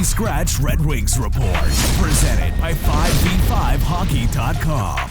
Healthy Scratch Red Wings Report, presented by 5v5hockey.com.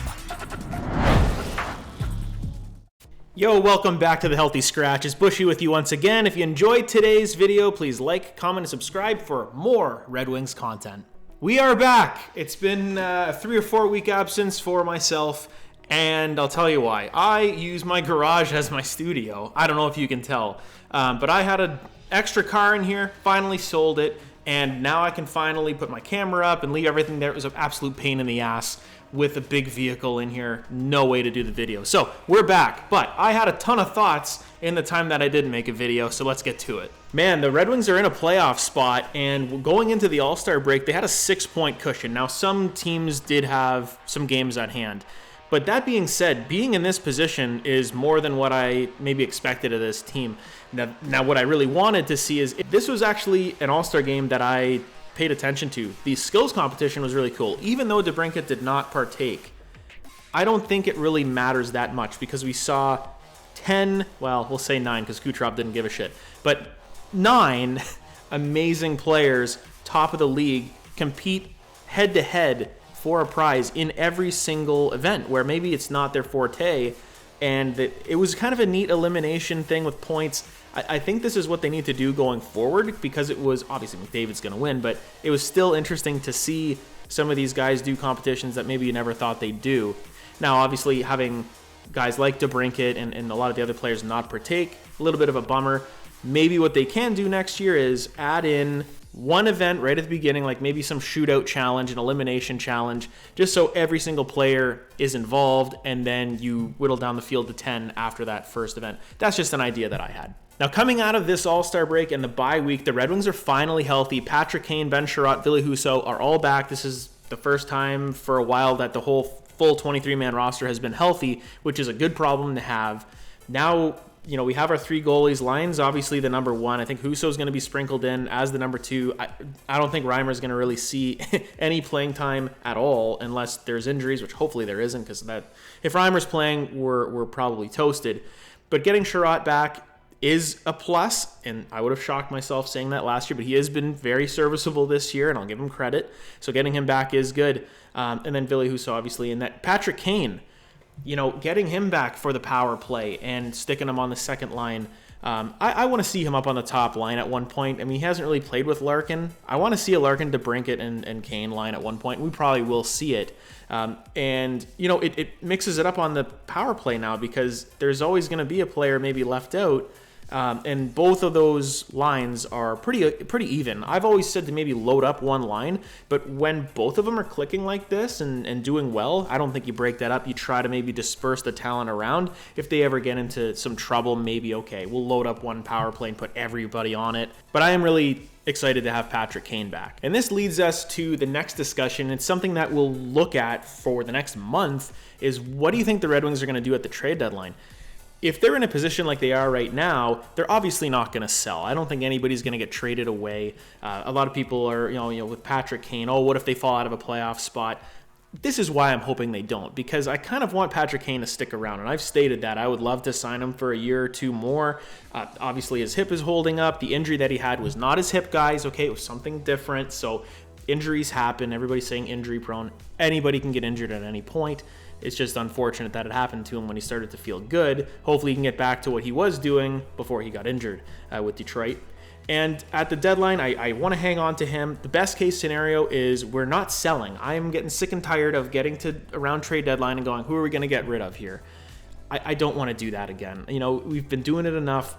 Yo, welcome back to the Healthy Scratch. It's Buschy with you once again. If you enjoyed today's video, please like, comment, and subscribe for more Red Wings content. We are back. It's been a 3 or 4 week absence for myself, and I'll tell you why. I use my garage as my studio. I don't know if you can tell, but I had an extra car in here, finally sold it, and now I can finally put my camera up and leave everything there. It was an absolute pain in the ass with a big vehicle in here, no way to do the video. So we're back, but I had a ton of thoughts in the time that I didn't make a video, so let's get to it. Man, the Red Wings are in a playoff spot, and going into the AllStar break, they had a 6-point cushion. Now, some teams did have some games at hand, but that being said, being in this position is more than what I maybe expected of this team. Now what I really wanted to see is, this was actually an All-Star game that I paid attention to. The skills competition was really cool. Even though DeBrincat did not partake, I don't think it really matters that much because we saw 10, well, we'll say 9 because Kucherov didn't give a shit, but 9 amazing players, top of the league, compete head-to-head for a prize in every single event where maybe it's not their forte, and it was kind of a neat elimination thing with points. I think this is what they need to do going forward because it was, obviously McDavid's going to win, but it was still interesting to see some of these guys do competitions that maybe you never thought they'd do. Now, obviously, having guys like DeBrincat and a lot of the other players not partake, a little bit of a bummer. Maybe what they can do next year is add in one event right at the beginning, like maybe some shootout challenge, an elimination challenge, just so every single player is involved, and then you whittle down the field to 10 after that first event. That's just an idea that I had. Now, coming out of this All-Star break and the bye week, the Red Wings are finally healthy. Patrick Kane, Ben Chiarot, Ville Husso are all back. This is the first time for a while that the whole full 23-man roster has been healthy, which is a good problem to have. Now, you know, we have our 3 goalies. Lyon's obviously the number 1. I think Husso's going to be sprinkled in as the number 2. I don't think Reimer's going to really see any playing time at all unless there's injuries, which hopefully there isn't, because that if Reimer's playing, we're probably toasted. But getting Chiarot back is a plus, and I would have shocked myself saying that last year, but he has been very serviceable this year, and I'll give him credit. So getting him back is good. And then Ville Husso, obviously, and that Patrick Kane, you know, getting him back for the power play and sticking him on the second line. I want to see him up on the top line at one point. I mean, he hasn't really played with Larkin. I want to see a Larkin, DeBrincat, and Kane line at one point. We probably will see it. And, you know, it mixes it up on the power play now because there's always going to be a player maybe left out. And both of those lines are pretty even. I've always said to maybe load up one line, but when both of them are clicking like this and doing well, I don't think you break that up. You try to maybe disperse the talent around. If they ever get into some trouble, maybe, okay, we'll load up one power play and put everybody on it. But I am really excited to have Patrick Kane back. And this leads us to the next discussion. It's something that we'll look at for the next month is, what do you think the Red Wings are going to do at the trade deadline? If they're in a position like they are right now, they're obviously not going to sell. I don't think anybody's going to get traded away. A lot of people are, you know, with Patrick Kane, oh, what if they fall out of a playoff spot? This is why I'm hoping they don't, because I kind of want Patrick Kane to stick around, and I've stated that I would love to sign him for a year or 2 more. Obviously, his hip is holding up. The injury that he had was not his hip, guys. Okay, it was something different. So injuries happen. Everybody's saying injury prone. Anybody can get injured at any point. It's just unfortunate that it happened to him when he started to feel good. Hopefully he can get back to what he was doing before he got injured with Detroit. And at the deadline, I want to hang on to him. The best case scenario is we're not selling. I'm getting sick and tired of getting to around trade deadline and going, who are we going to get rid of here? I don't want to do that again. You know, we've been doing it enough.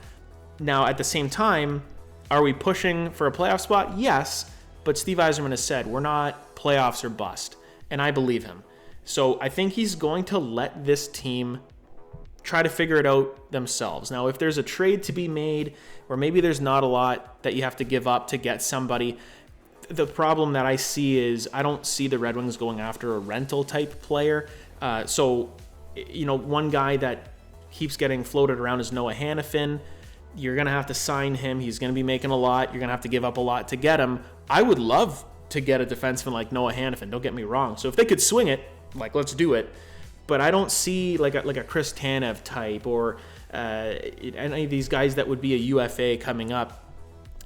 Now, at the same time, are we pushing for a playoff spot? Yes, but Steve Yzerman has said we're not playoffs or bust, and I believe him. So I think he's going to let this team try to figure it out themselves. Now, if there's a trade to be made, or maybe there's not a lot that you have to give up to get somebody, the problem that I see is I don't see the Red Wings going after a rental type player. So, you know, one guy that keeps getting floated around is Noah Hannafin. You're going to have to sign him. He's going to be making a lot. You're going to have to give up a lot to get him. I would love to get a defenseman like Noah Hannafin. Don't get me wrong. So if they could swing it, like, let's do it. But I don't see like a Chris Tanev type or any of these guys that would be a UFA coming up.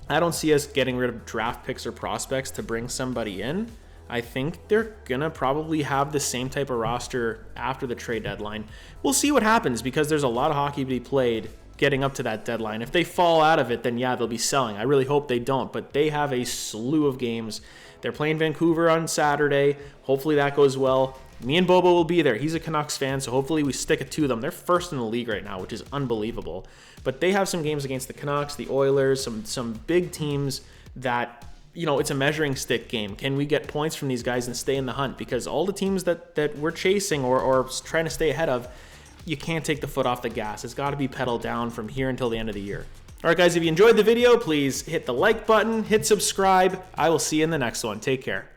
I don't see us getting rid of draft picks or prospects to bring somebody in. I think they're going to probably have the same type of roster after the trade deadline. We'll see what happens because there's a lot of hockey to be played getting up to that deadline. If they fall out of it, then yeah, they'll be selling. I really hope they don't, but they have a slew of games. They're playing Vancouver on Saturday. Hopefully that goes well. Me and Bobo will be there. He's a Canucks fan, so hopefully we stick it to them. They're first in the league right now, which is unbelievable. But they have some games against the Canucks, the Oilers, some big teams that, it's a measuring stick game. Can we get points from these guys and stay in the hunt? Because all the teams that we're chasing or trying to stay ahead of, you can't take the foot off the gas. It's got to be pedal down from here until the end of the year. All right, guys, if you enjoyed the video, please hit the like button, hit subscribe. I will see you in the next one. Take care.